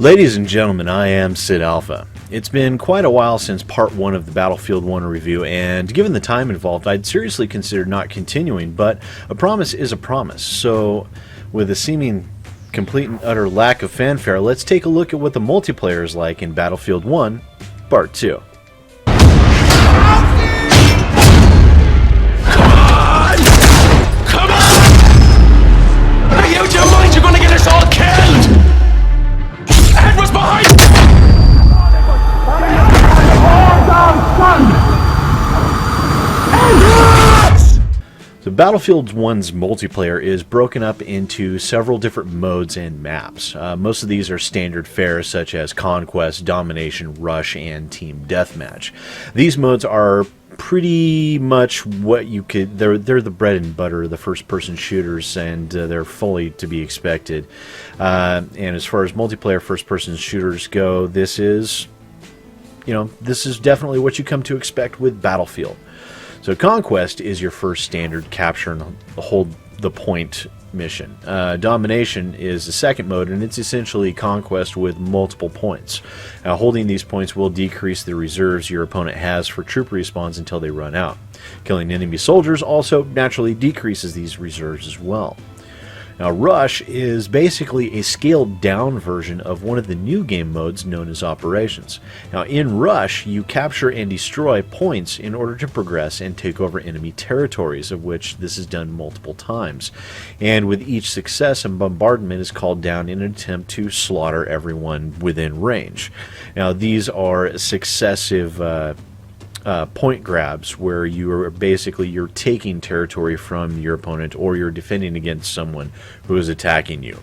Ladies and gentlemen, I am SidAlpha. It's been quite a while since part 1 of the Battlefield 1 review, and given the time involved, I'd seriously consider not continuing, but a promise is a promise. So, with a seeming complete and utter lack of fanfare, let's take a look at what the multiplayer is like in Battlefield 1, part 2. So Battlefield 1's multiplayer is broken up into several different modes and maps. Most of these are standard fare, such as Conquest, Domination, Rush, and Team Deathmatch. These modes are pretty much what you could... They're the bread and butter of the first-person shooters, and they're fully to be expected. And as far as multiplayer first-person shooters go, this is definitely what you come to expect with Battlefield. So Conquest is your first standard capture and hold the point mission. Domination is the second mode, and it's essentially Conquest with multiple points. Holding these points will decrease the reserves your opponent has for troop respawns until they run out. Killing enemy soldiers also naturally decreases these reserves as well. Now, Rush is basically a scaled-down version of one of the new game modes known as Operations. Now, in Rush, you capture and destroy points in order to progress and take over enemy territories, of which this is done multiple times. And with each success, a bombardment is called down in an attempt to slaughter everyone within range. Now, these are successive point grabs where you're taking territory from your opponent, or you're defending against someone who is attacking you.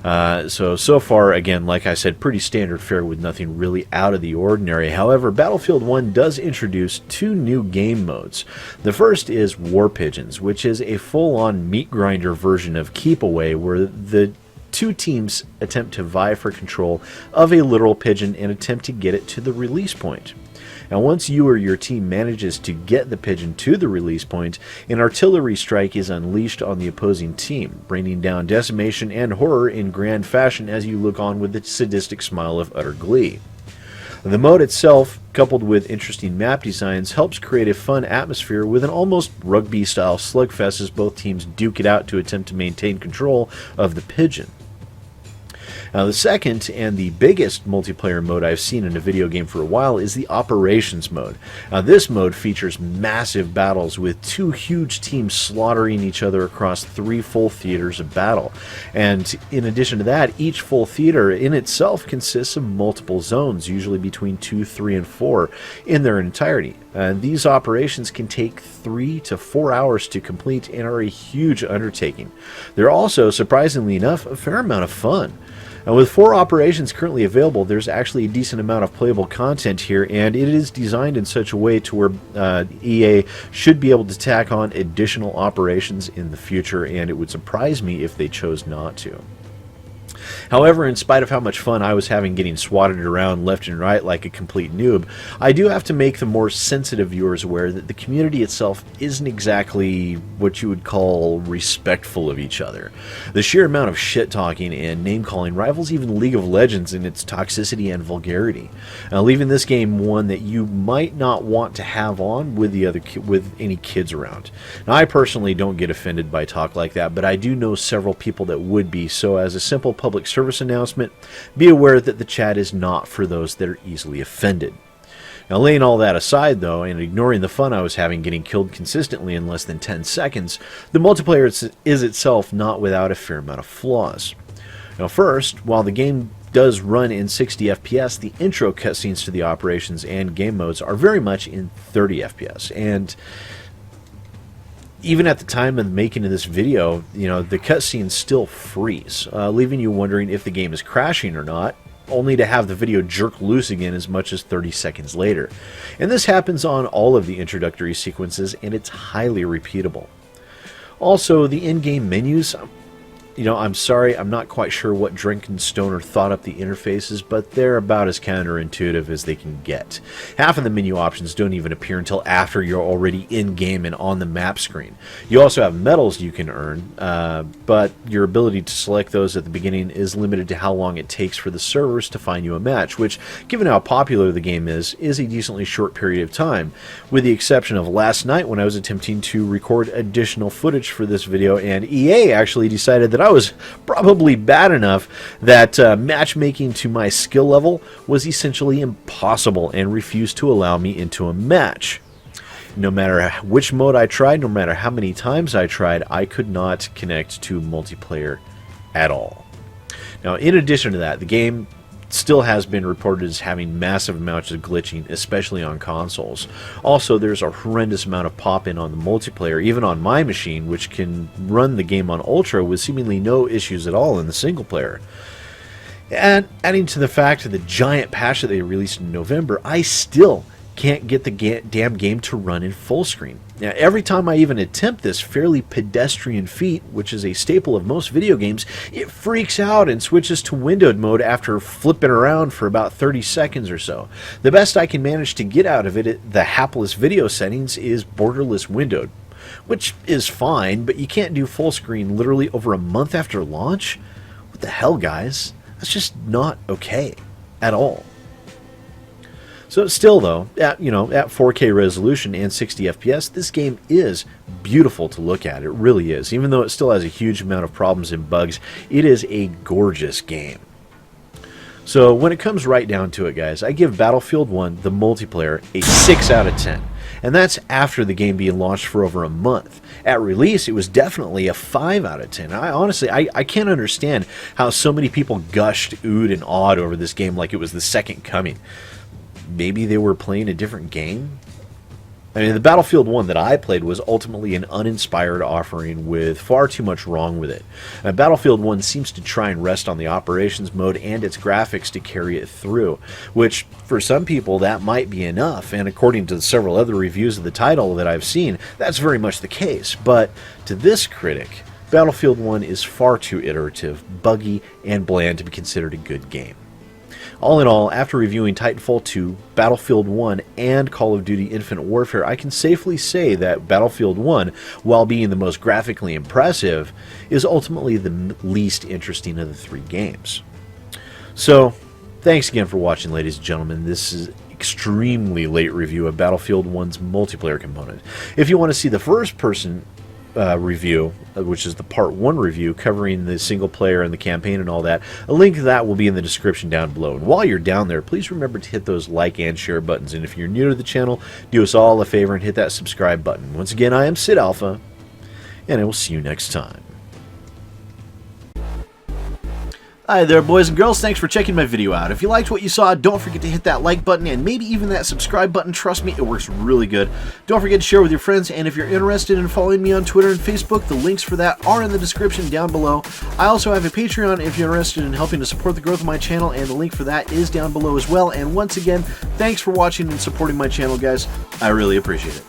So far, again, like I said, pretty standard fare with nothing really out of the ordinary. However, Battlefield 1 does introduce two new game modes. The first is War Pigeons, which is a full-on meat grinder version of Keep Away, where the two teams attempt to vie for control of a literal pigeon and attempt to get it to the release point. Now, once you or your team manages to get the pigeon to the release point, an artillery strike is unleashed on the opposing team, bringing down decimation and horror in grand fashion as you look on with the sadistic smile of utter glee. The mode itself, coupled with interesting map designs, helps create a fun atmosphere with an almost rugby-style slugfest as both teams duke it out to attempt to maintain control of the pigeon. Now, the second and the biggest multiplayer mode I've seen in a video game for a while is the Operations mode. Now, this mode features massive battles with two huge teams slaughtering each other across 3 full theaters of battle. And in addition to that, each full theater in itself consists of multiple zones, usually between 2, 3, and 4 in their entirety. These operations can take 3 to 4 hours to complete and are a huge undertaking. They're also, surprisingly enough, a fair amount of fun. Now, with 4 operations currently available, there's actually a decent amount of playable content here, and it is designed in such a way to where EA should be able to tack on additional operations in the future, and it would surprise me if they chose not to. However, in spite of how much fun I was having getting swatted around left and right like a complete noob, I do have to make the more sensitive viewers aware that the community itself isn't exactly what you would call respectful of each other. The sheer amount of shit-talking and name-calling rivals even League of Legends in its toxicity and vulgarity, leaving this game one that you might not want to have on with any kids around. Now, I personally don't get offended by talk like that, but I do know several people that would be, so as a simple public service announcement, be aware that the chat is not for those that are easily offended. Now, laying all that aside, though, and ignoring the fun I was having getting killed consistently in less than 10 seconds, the multiplayer is itself not without a fair amount of flaws. Now, first, while the game does run in 60 FPS, the intro cutscenes to the operations and game modes are very much in 30 FPS, and even at the time of the making of this video, the cutscenes still freeze, leaving you wondering if the game is crashing or not, only to have the video jerk loose again as much as 30 seconds later. And this happens on all of the introductory sequences, and it's highly repeatable. Also, the in-game menus, You know, I'm sorry, I'm not quite sure what drunken stoner thought up the interfaces, but they're about as counterintuitive as they can get. Half of the menu options don't even appear until after you're already in-game and on the map screen. You also have medals you can earn, but your ability to select those at the beginning is limited to how long it takes for the servers to find you a match, which, given how popular the game is a decently short period of time, with the exception of last night when I was attempting to record additional footage for this video, and EA actually decided that I was probably bad enough that matchmaking to my skill level was essentially impossible and refused to allow me into a match. No matter which mode I tried, no matter how many times I tried, I could not connect to multiplayer at all. Now, in addition to that, the game still has been reported as having massive amounts of glitching, especially on consoles. Also, there's a horrendous amount of pop-in on the multiplayer, even on my machine, which can run the game on Ultra with seemingly no issues at all in the single player. And adding to the fact of the giant patch that they released in November, I still can't get the damn game to run in full screen. Now, every time I even attempt this fairly pedestrian feat, which is a staple of most video games, it freaks out and switches to windowed mode after flipping around for about 30 seconds or so. The best I can manage to get out of it, the hapless video settings, is borderless windowed, which is fine, but you can't do full screen literally over a month after launch? What the hell, guys? That's just not okay at all. So still, though, at 4K resolution and 60 FPS, this game is beautiful to look at. It really is. Even though it still has a huge amount of problems and bugs, it is a gorgeous game. So when it comes right down to it, guys, I give Battlefield 1, the multiplayer, a 6 out of 10. And that's after the game being launched for over a month. At release, it was definitely a 5 out of 10. I can't understand how so many people gushed, oohed, and awed over this game like it was the second coming. Maybe they were playing a different game? I mean, the Battlefield 1 that I played was ultimately an uninspired offering with far too much wrong with it. Battlefield 1 seems to try and rest on the operations mode and its graphics to carry it through, which for some people that might be enough, and according to several other reviews of the title that I've seen, that's very much the case. But to this critic, Battlefield 1 is far too iterative, buggy, and bland to be considered a good game. All in all, after reviewing Titanfall 2, Battlefield 1, and Call of Duty Infinite Warfare, I can safely say that Battlefield 1, while being the most graphically impressive, is ultimately the least interesting of the three games. So, thanks again for watching, ladies and gentlemen. This is extremely late review of Battlefield 1's multiplayer component. If you want to see the first-person review, which is the part 1 review covering the single player and the campaign and all that, a link to that will be in the description down below. And while you're down there, please remember to hit those like and share buttons. And if you're new to the channel, do us all a favor and hit that subscribe button. Once again, I am SidAlpha, and I will see you next time. Hi there, boys and girls. Thanks for checking my video out. If you liked what you saw, don't forget to hit that like button and maybe even that subscribe button. Trust me, it works really good. Don't forget to share with your friends, and if you're interested in following me on Twitter and Facebook, the links for that are in the description down below. I also have a Patreon if you're interested in helping to support the growth of my channel, and the link for that is down below as well. And once again, thanks for watching and supporting my channel, guys. I really appreciate it.